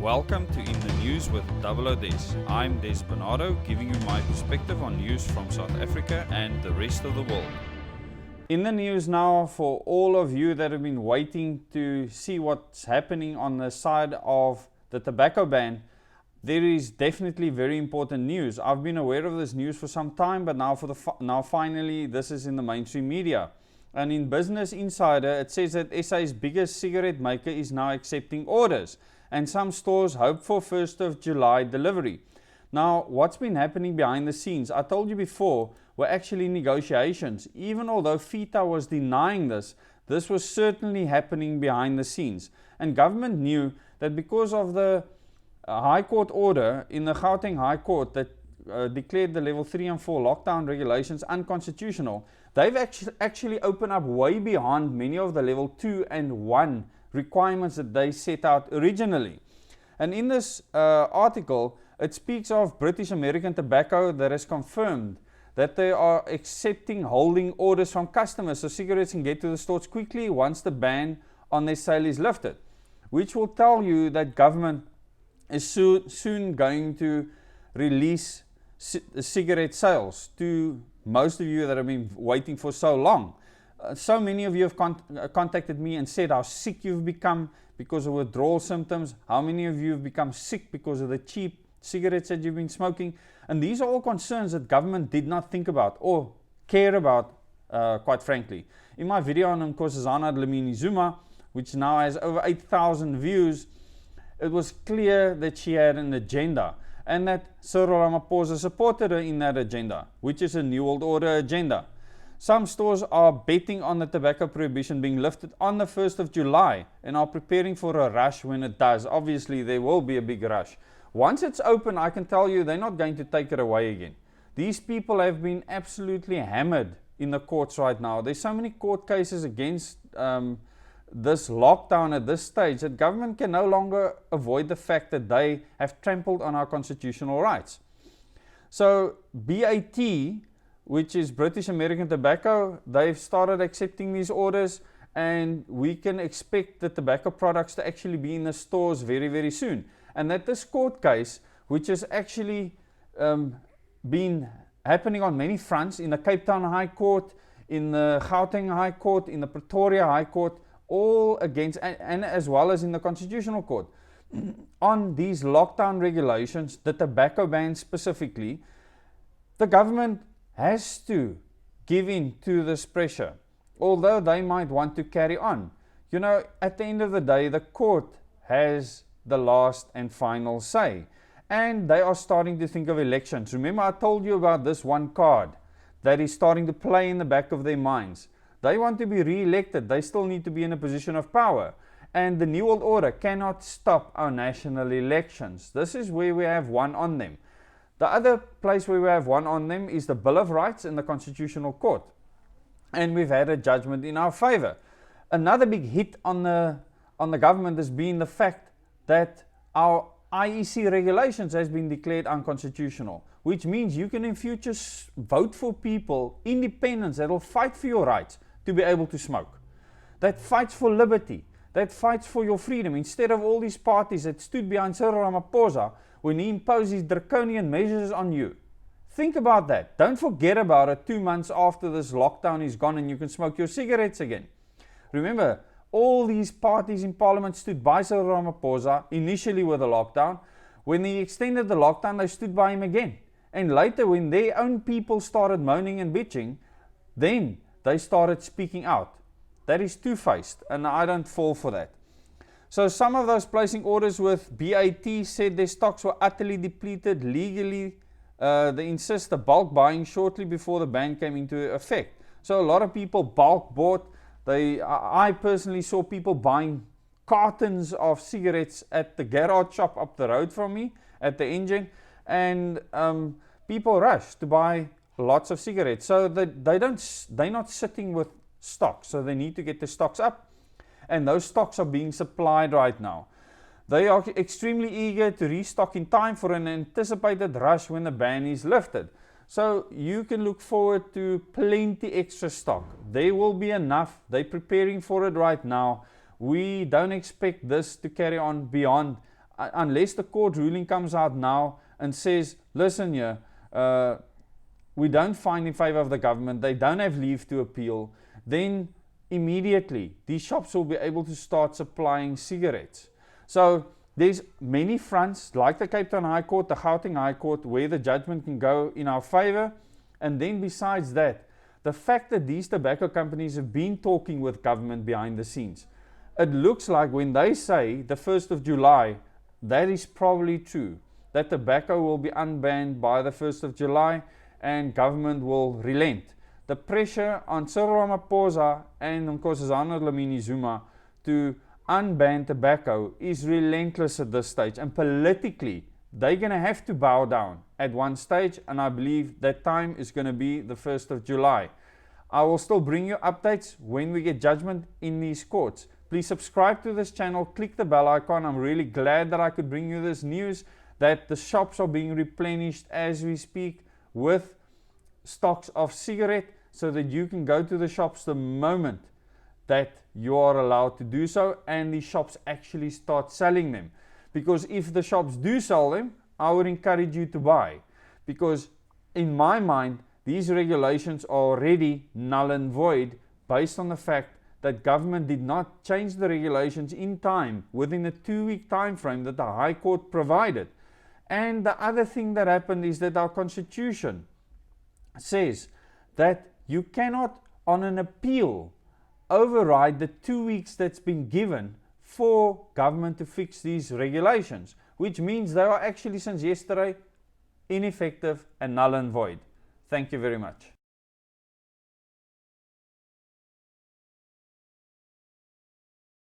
Welcome to In the News with Double O Des. I'm Des Bernardo, giving you my perspective on news from South Africa and the rest of the world. In the news now, for all of you that have been waiting to see what's happening on the side of the tobacco ban, there is definitely very important news. I've been aware of this news for some time, but now finally this is in the mainstream media. And in Business Insider, it says that SA's biggest cigarette maker is now accepting orders, and some stores hope for 1st of July delivery. Now, what's been happening behind the scenes, I told you before, were actually negotiations. Even although FITA was denying this was certainly happening behind the scenes. And government knew that because of the High Court order in the Gauteng High Court that declared the level 3 and 4 lockdown regulations unconstitutional, they've actually opened up way beyond many of the level 2 and 1 requirements that they set out originally. And in this article, it speaks of British American Tobacco that has confirmed that they are accepting holding orders from customers so cigarettes can get to the stores quickly once the ban on their sale is lifted, which will tell you that government is soon going to release cigarette sales to most of you that have been waiting for so long. So many of you have contacted me and said how sick you've become because of withdrawal symptoms, how many of you have become sick because of the cheap cigarettes that you've been smoking. And these are all concerns that government did not think about or care about, quite frankly. In my video on Nkosazana Dlamini Zuma, which now has over 8,000 views, it was clear that she had an agenda and that Cyril Ramaphosa supported her in that agenda, which is a New World Order agenda. Some stores are betting on the tobacco prohibition being lifted on the 1st of July and are preparing for a rush when it does. Obviously, there will be a big rush. Once it's open, I can tell you they're not going to take it away again. These people have been absolutely hammered in the courts right now. There's so many court cases against this lockdown at this stage that government can no longer avoid the fact that they have trampled on our constitutional rights. So BAT, which is British American Tobacco, they've started accepting these orders, and we can expect the tobacco products to actually be in the stores very, very soon. And that this court case, which has actually been happening on many fronts, in the Cape Town High Court, in the Gauteng High Court, in the Pretoria High Court, all against, and as well as in the Constitutional Court, on these lockdown regulations, the tobacco ban specifically, the government has to give in to this pressure, although they might want to carry on. You know, at the end of the day, the court has the last and final say, and they are starting to think of elections. Remember, I told you about this one card that is starting to play in the back of their minds. They want to be re-elected. They still need to be in a position of power, and the New World Order cannot stop our national elections. This is where we have one on them. The other place where we have one on them is the Bill of Rights in the Constitutional Court. And we've had a judgment in our favor. Another big hit on the government has been the fact that our IEC regulations has been declared unconstitutional, which means you can in future vote for people, independents, that will fight for your rights to be able to smoke, that fights for liberty, that fights for your freedom, instead of all these parties that stood behind Cyril Ramaphosa when he imposed these draconian measures on you. Think about that. Don't forget about it 2 months after this lockdown is gone and you can smoke your cigarettes again. Remember, all these parties in Parliament stood by Cyril Ramaphosa initially with the lockdown. When he extended the lockdown, they stood by him again. And later, when their own people started moaning and bitching, then they started speaking out. That is two-faced, and I don't fall for that. So some of those placing orders with BAT said their stocks were utterly depleted legally. They insist the bulk buying shortly before the ban came into effect. So a lot of people bulk bought. I personally saw people buying cartons of cigarettes at the garage shop up the road from me, at the engine, and people rushed to buy lots of cigarettes. So they're not sitting with stocks, so they need to get the stocks up. And those stocks are being supplied right now. They are extremely eager to restock in time for an anticipated rush when the ban is lifted. So you can look forward to plenty extra stock. There will be enough. They're preparing for it right now. We don't expect this to carry on beyond unless the court ruling comes out now and says, listen here, we don't find in favor of the government, they don't have leave to appeal, then immediately these shops will be able to start supplying cigarettes. So there's many fronts, like the Cape Town High Court, the Gauteng High Court, where the judgment can go in our favor. And then besides that, the fact that these tobacco companies have been talking with government behind the scenes, it looks like when they say the 1st of July, that is probably true, that tobacco will be unbanned by the 1st of July and government will relent. The pressure on Cyril Ramaphosa and Nkosazana Dlamini Zuma to unban tobacco is relentless at this stage, and politically they're going to have to bow down at one stage, and I believe that time is going to be the 1st of July. I will still bring you updates when we get judgment in these courts. Please subscribe to this channel, click the bell icon. I'm really glad that I could bring you this news, that the shops are being replenished as we speak with stocks of cigarette, so that you can go to the shops the moment that you are allowed to do so, and the shops actually start selling them. Because if the shops do sell them, I would encourage you to buy, because in my mind these regulations are already null and void, based on the fact that government did not change the regulations in time, within a 2-week time frame that the High Court provided. And the other thing that happened is that our Constitution says that you cannot, on an appeal, override the 2 weeks that's been given for government to fix these regulations, which means they are actually since yesterday ineffective and null and void. Thank you very much.